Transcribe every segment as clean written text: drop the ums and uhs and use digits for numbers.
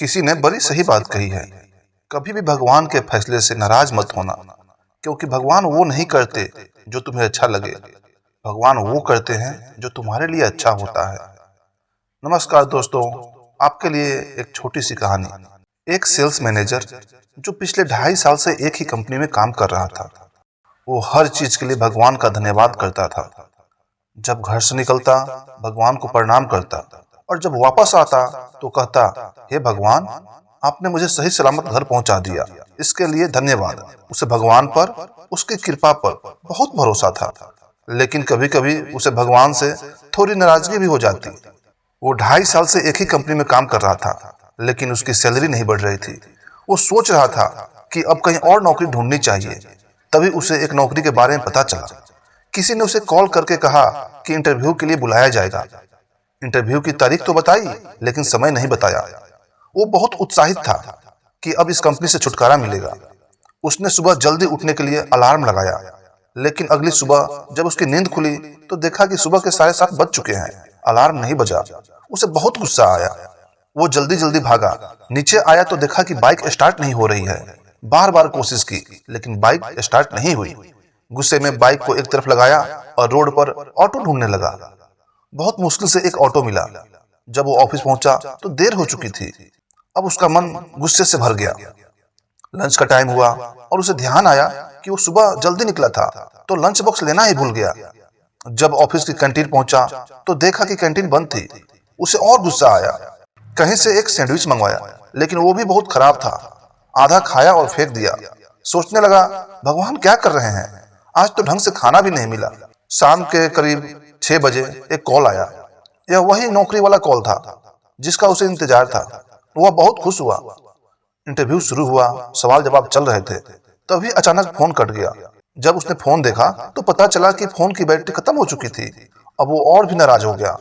किसी ने बड़ी सही बात कही है। कभी भी भगवान के फैसले से नाराज मत होना, क्योंकि भगवान वो नहीं करते जो तुम्हें अच्छा लगे। भगवान वो करते हैं जो तुम्हारे लिए अच्छा होता है। नमस्कार दोस्तों, आपके लिए एक छोटी सी कहानी। एक सेल्स मैनेजर जो पिछले 2.5 साल से एक ही कंपनी में काम कर रहा था, वो हर चीज के लिए भगवान का धन्यवाद करता था। जब घर से निकलता भगवान को प्रणाम करता, और जब वापस आता तो कहता, हे भगवान, आपने मुझे सही सलामत घर पहुंचा दिया, इसके लिए धन्यवाद। उसे भगवान पर, उसकी कृपा पर बहुत भरोसा था। लेकिन कभी कभी उसे भगवान से थोड़ी नाराजगी भी हो जाती। वो 2.5 साल से एक ही कंपनी में काम कर रहा था, लेकिन उसकी सैलरी नहीं बढ़ रही थी। वो सोच रहा था कि अब कहीं और नौकरी ढूंढनी चाहिए। तभी उसे एक नौकरी के बारे में पता चला। किसी ने उसे कॉल करके कहा कि इंटरव्यू के लिए बुलाया जाएगा। इंटरव्यू की तारीख तो बताई, लेकिन समय नहीं बताया। वो बहुत उत्साहित था कि अब इस कंपनी से छुटकारा मिलेगा। उसने सुबह जल्दी उठने के लिए अलार्म लगाया, लेकिन अगली सुबह जब उसकी नींद खुली तो देखा कि सुबह के 7:30 बज चुके हैं, अलार्म नहीं बजा। उसे बहुत गुस्सा आया। वो जल्दी जल्दी भागा। नीचे आया तो देखा कि बाइक स्टार्ट नहीं हो रही है। बार बार कोशिश की, लेकिन बाइक स्टार्ट नहीं हुई। गुस्से में बाइक को एक तरफ लगाया और रोड पर ऑटो ढूंढने लगा। बहुत मुश्किल से एक ऑटो मिला। जब वो ऑफिस पहुंचा तो देर हो चुकी थी। अब उसका मन गुस्से से भर गया। लंच का टाइम हुआ और उसे ध्यान आया कि वो सुबह जल्दी निकला था तो लंच बॉक्स लेना ही भूल गया। जब ऑफिस की कैंटीन पहुंचा तो देखा कि कैंटीन बंद थी। उसे और गुस्सा आया। कहीं से एक सैंडविच मंगवाया, लेकिन वो भी बहुत खराब था। आधा खाया और फेंक दिया। सोचने लगा, भगवान क्या कर रहे हैं, आज तो ढंग से खाना भी नहीं मिला। शाम के करीब 6 बजे एक कॉल आया। यह वही नौकरी वाला कॉल था जिसका उसे इंतजार था। वह बहुत खुश हुआ। इंटरव्यू शुरू हुआ, सवाल जवाब चल रहे थे। तभी अचानक फोन कट गया। जब उसने फोन देखा तो पता चला कि फोन की बैटरी खत्म हो चुकी थी। अब वो और भी नाराज हो गया।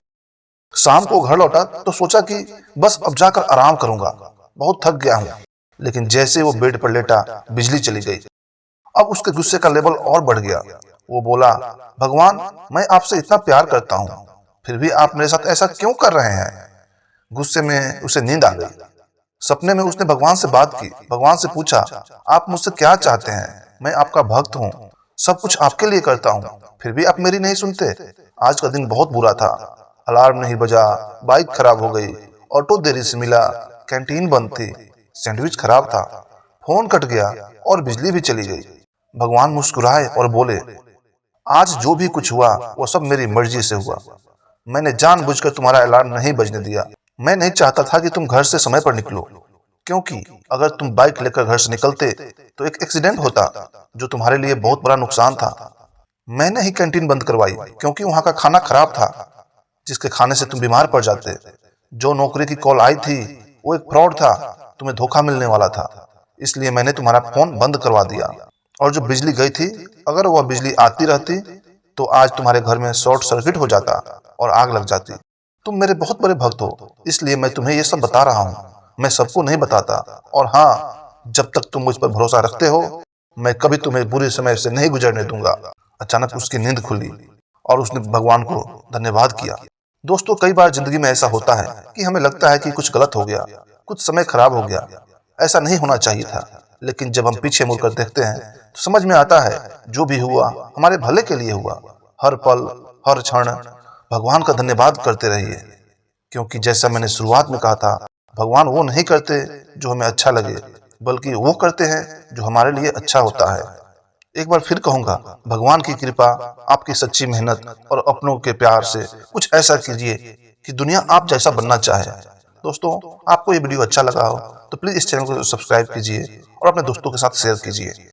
शाम को घर लौटा तो सोचा कि बस अब जाकर आराम करूंगा, बहुत थक गया हूं। लेकिन जैसे वो बेड पर लेटा, बिजली चली गई। अब उसके गुस्से का लेवल और बढ़ गया। वो बोला, भगवान, मैं आपसे इतना प्यार करता हूँ, फिर भी आप मेरे साथ ऐसा क्यों कर रहे हैं। गुस्से में उसे नींद आ गई। सपने में उसने भगवान से बात की। भगवान से पूछा, आप मुझसे क्या चाहते हैं, मैं आपका भक्त हूँ, सब कुछ आपके लिए करता हूँ, फिर भी आप मेरी नहीं सुनते। आज का दिन बहुत बुरा था। अलार्म नहीं बजा, बाइक खराब हो गई, ऑटो देरी से मिला, कैंटीन बंद थी, सैंडविच खराब था, फोन कट गया और बिजली भी चली गई। भगवान मुस्कुराए और बोले, आज जो भी कुछ हुआ वो सब मेरी मर्जी से हुआ। मैंने जानबूझकर तुम्हारा अलार्म नहीं बजने दिया। मैं नहीं चाहता था कि तुम घर से समय पर निकलो, क्योंकि अगर तुम बाइक लेकर घर से निकलते तो एक एक्सीडेंट होता जो तुम्हारे लिए बहुत बड़ा नुकसान था। मैंने ही कैंटीन बंद करवाई क्योंकि वहां का खाना खराब था, जिसके खाने से तुम बीमार पड़ जाते। जो नौकरी की कॉल आई थी वो एक फ्रॉड था, तुम्हें धोखा मिलने वाला था, इसलिए मैंने तुम्हारा फोन बंद करवा दिया। और जो बिजली गई थी, अगर वह बिजली आती रहती तो आज तुम्हारे घर में शॉर्ट सर्किट हो जाता और आग लग जाती। तुम मेरे बहुत बड़े भक्त हो, इसलिए मैं तुम्हें ये सब बता रहा हूँ। मैं सबको नहीं बताता। और हाँ, जब तक तुम मुझ पर भरोसा रखते हो, मैं कभी तुम्हें बुरे समय से नहीं गुजरने दूंगा। अचानक उसकी नींद खुली और उसने भगवान को धन्यवाद किया। दोस्तों, कई बार जिंदगी में ऐसा होता है कि हमें लगता है कि कुछ गलत हो गया, कुछ समय खराब हो गया, ऐसा नहीं होना चाहिए था। लेकिन जब हम पीछे मुड़कर देखते हैं तो समझ में आता है, जो भी हुआ हमारे भले के लिए हुआ। हर पल, हर क्षण भगवान का धन्यवाद करते रहिए, क्योंकि जैसा मैंने शुरुआत में कहा था, भगवान वो नहीं करते जो हमें अच्छा लगे, बल्कि वो करते हैं जो हमारे लिए अच्छा होता है। एक बार फिर कहूंगा, भगवान की कृपा, आपकी सच्ची मेहनत और अपनों के प्यार से कुछ ऐसा कीजिए कि दुनिया आप जैसा बनना चाहे। दोस्तों, आपको ये वीडियो अच्छा लगा हो तो प्लीज इस चैनल को सब्सक्राइब कीजिए और अपने दोस्तों के साथ शेयर कीजिए।